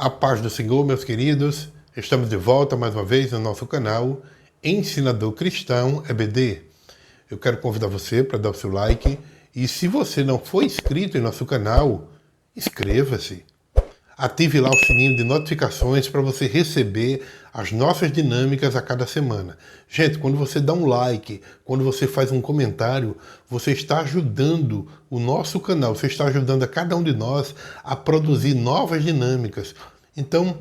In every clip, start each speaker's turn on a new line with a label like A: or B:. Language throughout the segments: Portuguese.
A: A paz do Senhor, meus queridos. Estamos de volta mais uma vez no nosso canal Ensinador Cristão EBD. Eu quero convidar você para dar o seu like e se você não for inscrito em nosso canal, inscreva-se. Ative lá o sininho de notificações para você receber as nossas dinâmicas a cada semana. Gente, quando você dá um like, quando você faz um comentário, você está ajudando o nosso canal, você está ajudando a cada um de nós a produzir novas dinâmicas. Então,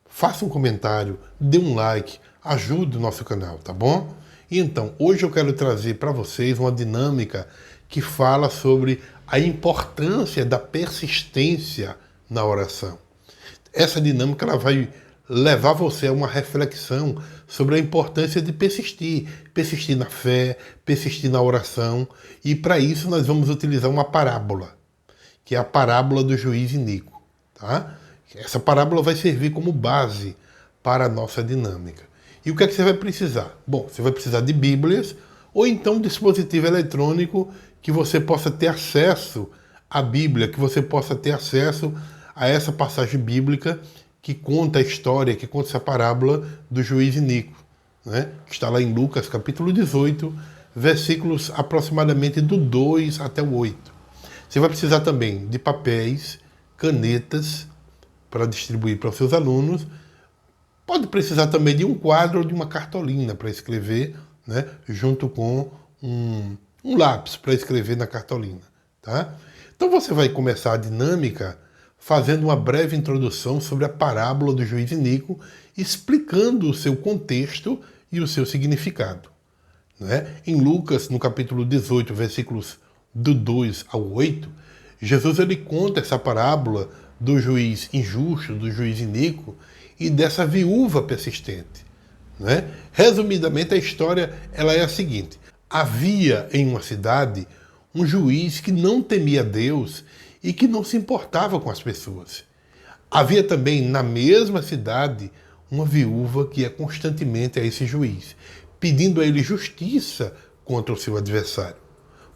A: faça um comentário, dê um like, ajude o nosso canal, tá bom? E então, hoje eu quero trazer para vocês uma dinâmica que fala sobre a importância da persistência na oração. Essa dinâmica ela vai levar você a uma reflexão sobre a importância de persistir. Persistir na fé, persistir na oração. E para isso nós vamos utilizar uma parábola, que é a parábola do juiz iníquo. Tá? Essa parábola vai servir como base para a nossa dinâmica. E o que é que você vai precisar? Bom, você vai precisar de Bíblias ou então um dispositivo eletrônico que você possa ter acesso à Bíblia, que você possa ter acesso a essa passagem bíblica que conta a história, que conta essa parábola do juiz iníquo, né? Que está lá em Lucas capítulo 18, versículos aproximadamente do 2 até o 8. Você vai precisar também de papéis, canetas para distribuir para os seus alunos. Pode precisar também de um quadro ou de uma cartolina para escrever, né? Junto com um lápis para escrever na cartolina. Tá? Então você vai começar a dinâmica fazendo uma breve introdução sobre a parábola do juiz iníquo, explicando o seu contexto e o seu significado. Né? Em Lucas, no capítulo 18, versículos do 2 ao 8, Jesus ele conta essa parábola do juiz injusto, do juiz iníquo e dessa viúva persistente. Né? Resumidamente, a história ela é a seguinte: havia em uma cidade um juiz que não temia Deus e que não se importava com as pessoas. Havia também na mesma cidade uma viúva que ia constantemente a esse juiz, pedindo a ele justiça contra o seu adversário.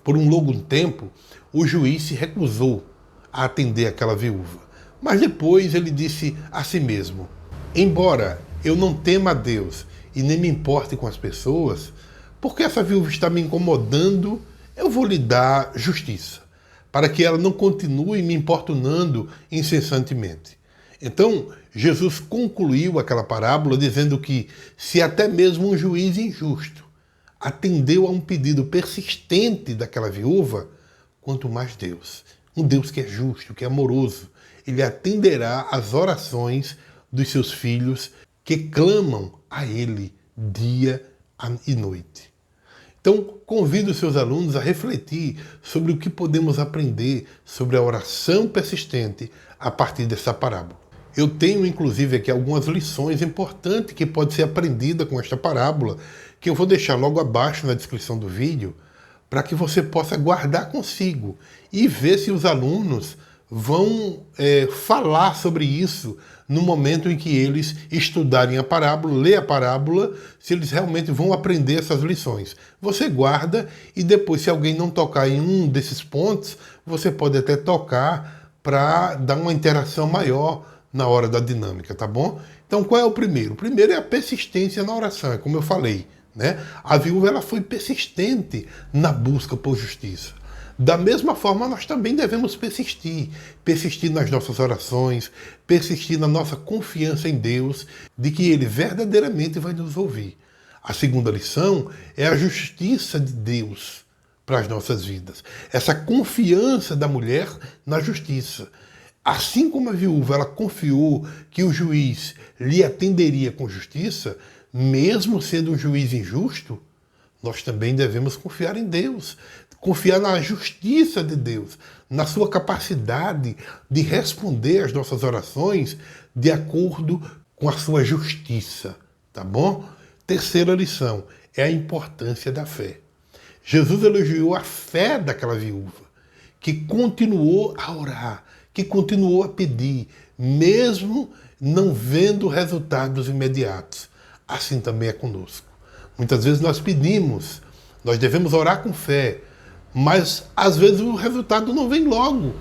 A: Por um longo tempo, o juiz se recusou a atender aquela viúva. Mas depois ele disse a si mesmo: embora eu não tema a Deus e nem me importe com as pessoas, porque essa viúva está me incomodando, eu vou lhe dar justiça, para que ela não continue me importunando incessantemente. Então, Jesus concluiu aquela parábola dizendo que se até mesmo um juiz injusto atendeu a um pedido persistente daquela viúva, quanto mais Deus, um Deus que é justo, que é amoroso, ele atenderá às orações dos seus filhos que clamam a ele dia e noite. Então, convido os seus alunos a refletir sobre o que podemos aprender sobre a oração persistente a partir dessa parábola. Eu tenho, inclusive, aqui algumas lições importantes que podem ser aprendidas com esta parábola, que eu vou deixar logo abaixo na descrição do vídeo, para que você possa guardar consigo e ver se os alunos vão falar sobre isso no momento em que eles estudarem a parábola, ler a parábola, se eles realmente vão aprender essas lições. Você guarda e depois, se alguém não tocar em um desses pontos, você pode até tocar para dar uma interação maior na hora da dinâmica, tá bom? Então, qual é o primeiro? O primeiro é a persistência na oração, é como eu falei, né? A viúva ela foi persistente na busca por justiça. Da mesma forma, nós também devemos persistir. Persistir nas nossas orações, persistir na nossa confiança em Deus, de que Ele verdadeiramente vai nos ouvir. A segunda lição é a justiça de Deus para as nossas vidas. Essa confiança da mulher na justiça. Assim como a viúva ela confiou que o juiz lhe atenderia com justiça, mesmo sendo um juiz injusto, nós também devemos confiar em Deus, confiar na justiça de Deus, na sua capacidade de responder às nossas orações de acordo com a sua justiça, tá bom? Terceira lição é a importância da fé. Jesus elogiou a fé daquela viúva, que continuou a orar, que continuou a pedir, mesmo não vendo resultados imediatos. Assim também é conosco. Muitas vezes nós pedimos, nós devemos orar com fé, mas às vezes o resultado não vem logo.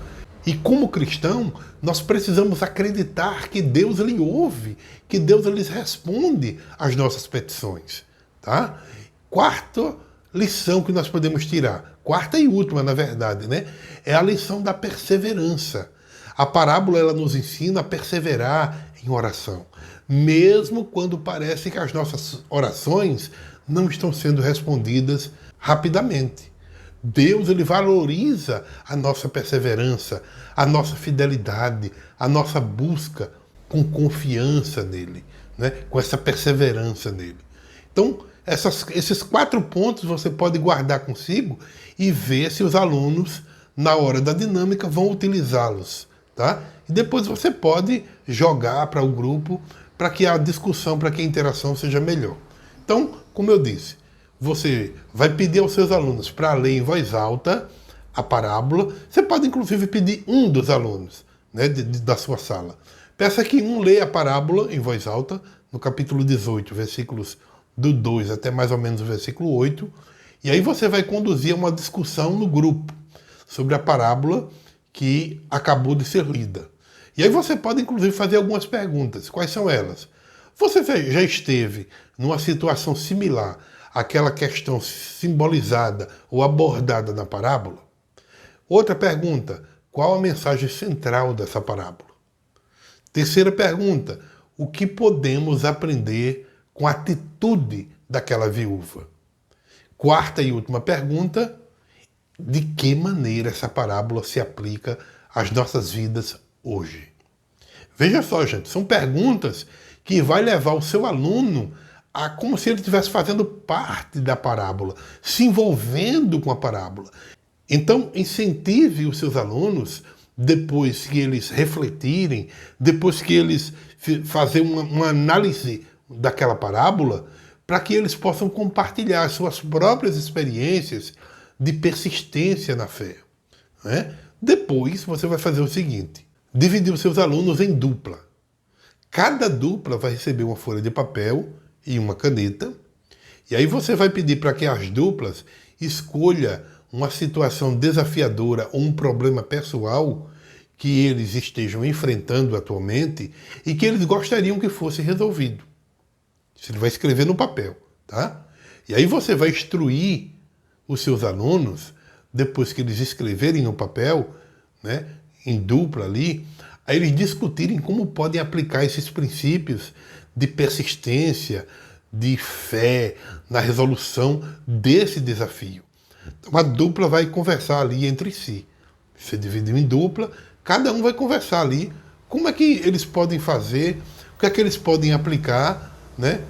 A: E como cristão, Nós precisamos acreditar que Deus ele ouve, que Deus ele responde às nossas petições, tá? Quarta lição que nós podemos tirar, quarta e última, na verdade, né? É a lição da perseverança. A parábola ela nos ensina a perseverar em oração, mesmo quando parece que as nossas orações não estão sendo respondidas rapidamente. Deus ele valoriza a nossa perseverança, a nossa fidelidade, a nossa busca com confiança nele, né? Com essa perseverança nele. Então, esses 4 pontos você pode guardar consigo e ver se os alunos, na hora da dinâmica, vão utilizá-los, tá? E depois você pode jogar para o grupo para que a discussão, para que a interação seja melhor. Então, como eu disse, você vai pedir aos seus alunos para ler em voz alta a parábola. Você pode, inclusive, pedir um dos alunos, né, da sua sala. Peça que um leia a parábola em voz alta, no capítulo 18, versículos do 2 até mais ou menos o versículo 8. E aí você vai conduzir uma discussão no grupo sobre a parábola que acabou de ser lida. E aí você pode, inclusive, fazer algumas perguntas. Quais são elas? Você já esteve numa situação similar àquela questão simbolizada ou abordada na parábola? Outra pergunta, qual a mensagem central dessa parábola? Terceira pergunta, o que podemos aprender com a atitude daquela viúva? Quarta e última pergunta, de que maneira essa parábola se aplica às nossas vidas hoje? Veja só, gente, são perguntas que vai levar o seu aluno a como se ele estivesse fazendo parte da parábola, se envolvendo com a parábola. Então, incentive os seus alunos, depois que eles refletirem, depois que eles fazerem uma análise daquela parábola, para que eles possam compartilhar suas próprias experiências de persistência na fé, né? Depois, você vai fazer o seguinte, dividir os seus alunos em dupla. Cada dupla vai receber uma folha de papel e uma caneta, e aí você vai pedir para que as duplas escolham uma situação desafiadora ou um problema pessoal que eles estejam enfrentando atualmente e que eles gostariam que fosse resolvido. Isso ele vai escrever no papel, tá? E aí você vai instruir os seus alunos, depois que eles escreverem no papel, né, em dupla ali, a eles discutirem como podem aplicar esses princípios de persistência, de fé, na resolução desse desafio. Então a dupla vai conversar ali entre si. Você dividiu em dupla, cada um vai conversar ali como é que eles podem fazer, o que é que eles podem aplicar, né?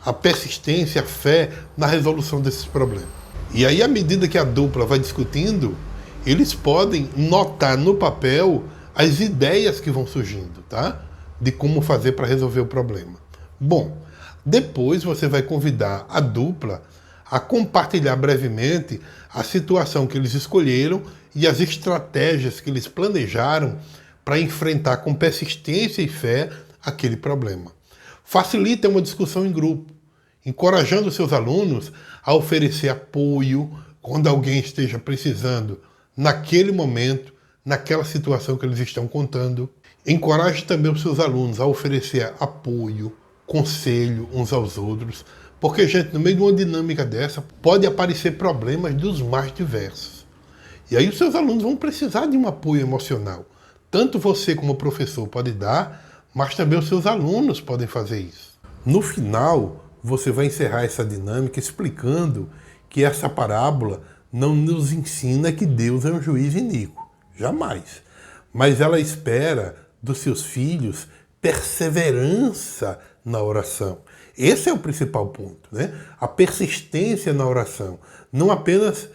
A: A persistência, a fé na resolução desses problemas. E aí, à medida que a dupla vai discutindo, eles podem notar no papel as ideias que vão surgindo, tá? De como fazer para resolver o problema. Bom, depois você vai convidar a dupla a compartilhar brevemente a situação que eles escolheram e as estratégias que eles planejaram para enfrentar com persistência e fé aquele problema. Facilita uma discussão em grupo, encorajando seus alunos a oferecer apoio quando alguém esteja precisando naquele momento, naquela situação que eles estão contando. Encoraje também os seus alunos a oferecer apoio, conselho uns aos outros, porque, gente, no meio de uma dinâmica dessa, pode aparecer problemas dos mais diversos. E aí os seus alunos vão precisar de um apoio emocional. Tanto você como professor pode dar, mas também os seus alunos podem fazer isso. No final, você vai encerrar essa dinâmica explicando que essa parábola não nos ensina que Deus é um juiz iníquo. Jamais. Mas ela espera dos seus filhos perseverança na oração. Esse é o principal ponto, né? A persistência na oração. Não apenas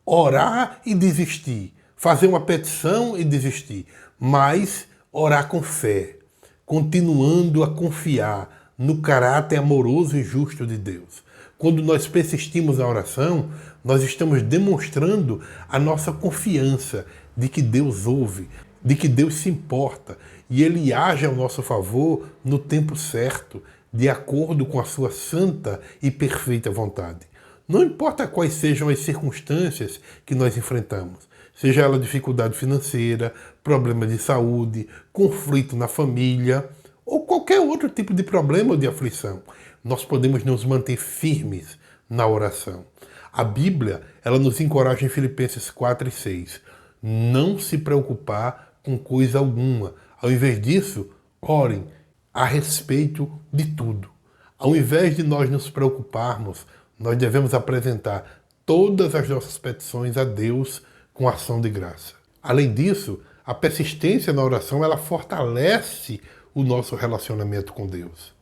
A: orar e desistir, fazer uma petição e desistir, mas orar com fé, continuando a confiar no caráter amoroso e justo de Deus. Quando nós persistimos na oração, nós estamos demonstrando a nossa confiança de que Deus ouve, de que Deus se importa e Ele age ao nosso favor no tempo certo, de acordo com a sua santa e perfeita vontade. Não importa quais sejam as circunstâncias que nós enfrentamos, seja ela dificuldade financeira, problema de saúde, conflito na família ou qualquer outro tipo de problema ou de aflição. Nós podemos nos manter firmes na oração. A Bíblia, ela nos encoraja em Filipenses 4 e 6. Não se preocupar com coisa alguma. Ao invés disso, orem a respeito de tudo. Ao invés de nós nos preocuparmos, nós devemos apresentar todas as nossas petições a Deus com ação de graça. Além disso, a persistência na oração, ela fortalece o nosso relacionamento com Deus.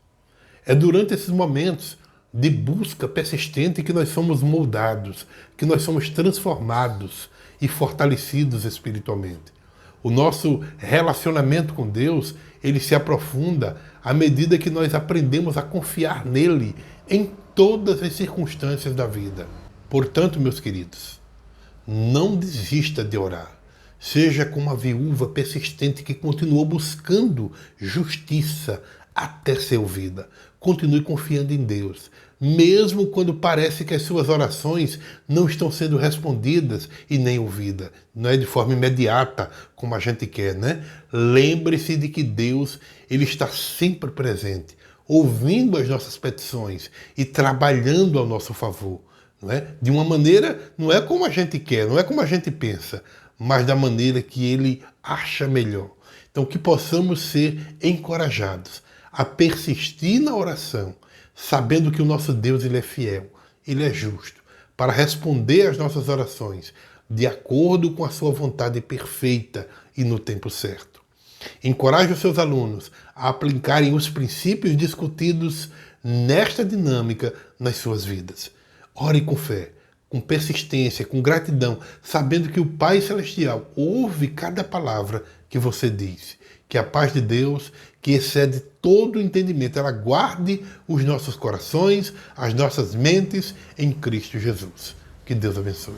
A: É durante esses momentos de busca persistente que nós somos moldados, que nós somos transformados e fortalecidos espiritualmente. O nosso relacionamento com Deus, ele se aprofunda à medida que nós aprendemos a confiar nele em todas as circunstâncias da vida. Portanto, meus queridos, não desista de orar. Seja como a viúva persistente que continuou buscando justiça até ser ouvida. Continue confiando em Deus, mesmo quando parece que as suas orações não estão sendo respondidas e nem ouvidas. Não é de forma imediata, como a gente quer, né? Lembre-se de que Deus, ele está sempre presente, ouvindo as nossas petições e trabalhando ao nosso favor. Não é? De uma maneira, não é como a gente quer, não é como a gente pensa, mas da maneira que ele acha melhor. Então, que possamos ser encorajados a persistir na oração, sabendo que o nosso Deus, ele é fiel, ele é justo, para responder às nossas orações de acordo com a sua vontade perfeita e no tempo certo. Encoraje os seus alunos a aplicarem os princípios discutidos nesta dinâmica nas suas vidas. Ore com fé, com persistência, com gratidão, sabendo que o Pai Celestial ouve cada palavra que você diz. Que a paz de Deus, que excede todo o entendimento, ela guarde os nossos corações, as nossas mentes em Cristo Jesus. Que Deus abençoe.